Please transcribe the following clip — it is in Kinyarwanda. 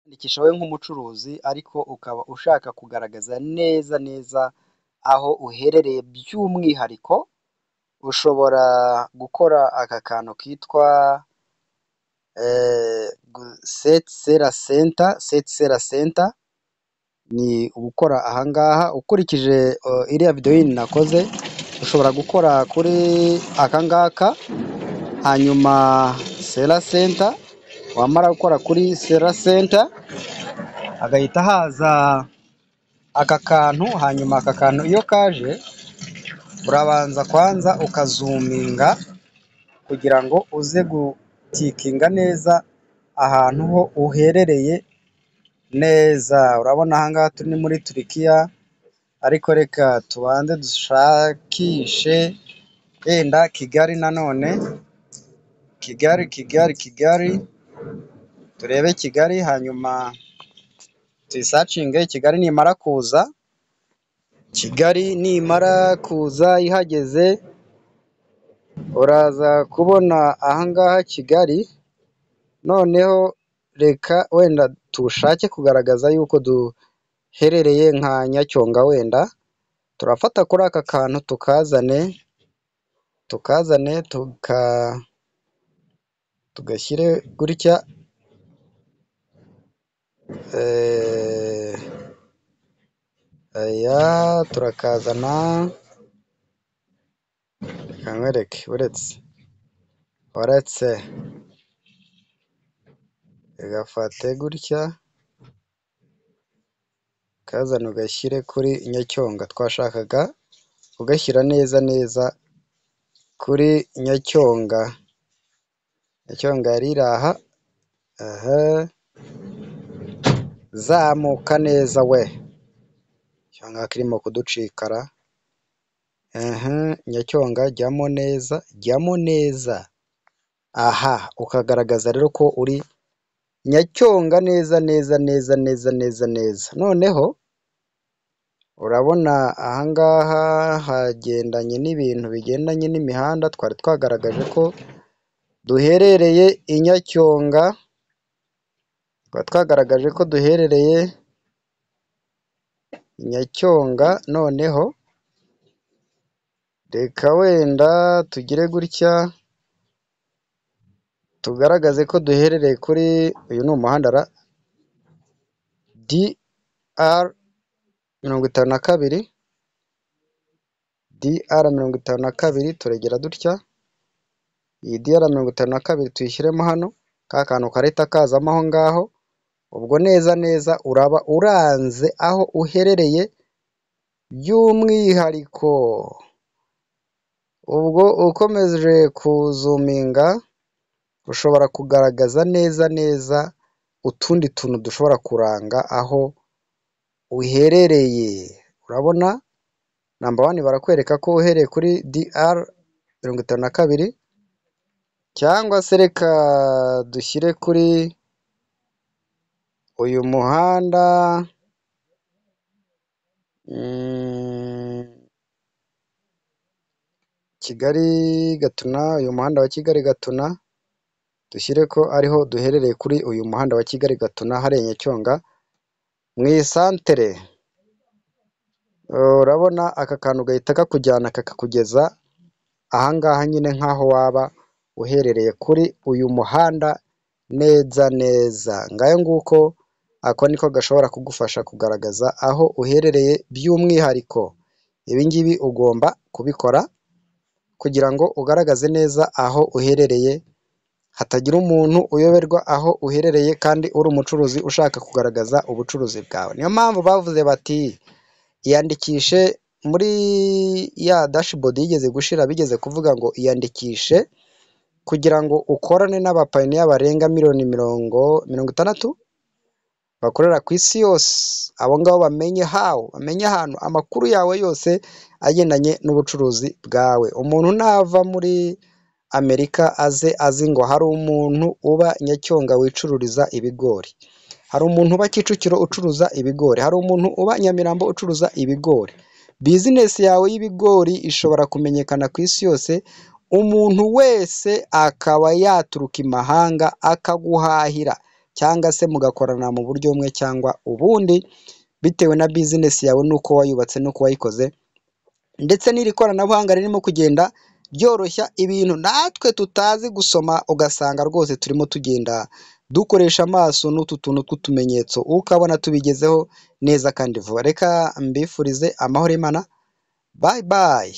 Kwiyandikisha wowe nk'umucuruzi ariko ukaba ushaka kugaragaza neza neza aho uherereye by'umwihariko, ushobora gukora aka kantu kitwa seti sera senta, ni ugukora aha ngaha ukurikije iriya videwo nakoze, ushobora gukora kuri aka ngaka, hanyuma sera senta, wamara gukora kuri sera senta hagahita haza aka kantu, hanyuma aka kantu iyo kaje urabanza kwanza ukazuminga kugira ngo uze gutikinga neza ahantu ho uherereye neza. Urabona aha ngaha turi muri Turikiya, ariko reka tubanze dushakishe yenda Kigali, nanone Kigali, turebe Kigali, hanyuma tuyisacinge. Kigali nimara kuza ihageze, uraza kubona aha ngaha Kigali. Noneho reka wenda tushake kugaragaza yuko duherereye nka Nyacyonga, wenda turafata kuri aka kantu tukazane tugashyire gutya, aya turakazana, reka nkwereke, uretse gafate gutya, kazana ugashyire kuri Nyacyonga. Twashakaga ugashyira neza neza kuri Nyacyonga. Nyacyonga yari iri aha, zamuka neza we, cyangwa kirimo kuducikara. Nyacyonga jyamo neza, aha ukagaragaza rero ko uri Nyacyonga neza neza neza neza neza neza. Noneho urabona aha ngaha hagendanye n'ibintu bigendanye n'imihanda, twari twagaragaje ko duherereye i Nyacyonga, noneho reka wenda tugire gutya, tugaragaze ko duherereye kuri uyu ni umuhanda DR 52, turegera dutya, iyi DR 52 tuyishyiremo hano, ka kantu karahita kazamo aho ngaho. Ubwo neza neza uraba uranze aho uherereye by'umwihariko. Ubwo ukomeje kuzuminga ushobora kugaragaza neza neza utundi tuntu dushobora kuranga aho uherereye. Urabona namba 1 barakwereka ko uhereye kuri DR 52, cyangwa se reka dushyire kuri uyu muhanda Kigali Gatuna, uyu muhanda wa Kigali Gatuna, dushyire ko ariho duherereye kuri uyu muhanda wa Kigali Gatuna, hariya Nyacyonga mu isantere. Urabona aka kantu gahita kakujyana kakakugeza aha ngaha nyine, nk'aho waba uherereye kuri uyu muhanda neza neza. Ngayo nguko, ako niko gashobora kugufasha kugaragaza aho uherereye by'umwihariko. Ibi ngibi ugomba kubikora kugira ngo ugaragaze neza aho uherereye, hatagira umuntu uyoberwa aho uherereye kandi uri umucuruzi ushaka kugaragaza ubucuruzi bwawe. Niyo mpamvu bavuze bati iyandikishe muri ya dashboard yigeze gushira, bigeze kuvuga ngo iyandikishe kugira ngo ukorane n'abapayiniya barenga miliyoni 60 bakorera ku isi yose. Abo ngabo bamenye ahantu amakuru yawe yose agendanye n'ubucuruzi bwawe. Umuntu nava muri Amerika azi ngo hari umuntu uba Nyacyonga wicururiza ibigori, hari umuntu uba Kicukiro ucuruza ibigori, hari umuntu uba Nyamirambo ucuruza ibigori. Bizinesi yawe y'ibigori ishobora kumenyekana ku isi yose, umuntu wese akaba yaturuka imahanga akaguhahira, cyangwa se mugakorana mu buryo bumwe cyangwa ubundi, bitewe na bizinesi yawe n'uko wayubatse n'uko wayikoze, ndetse n'iri koranabuhanga ririmo kugenda ryoroshya ibintu natwe tutazi gusoma, ugasanga rwose turimo tugenda dukoresha amaso n'utu tuntu tw'utumenyetso, ukabona tubigezeho neza kandi vuba. Reka mbifurize amahoro y'Imana, bayi bayi.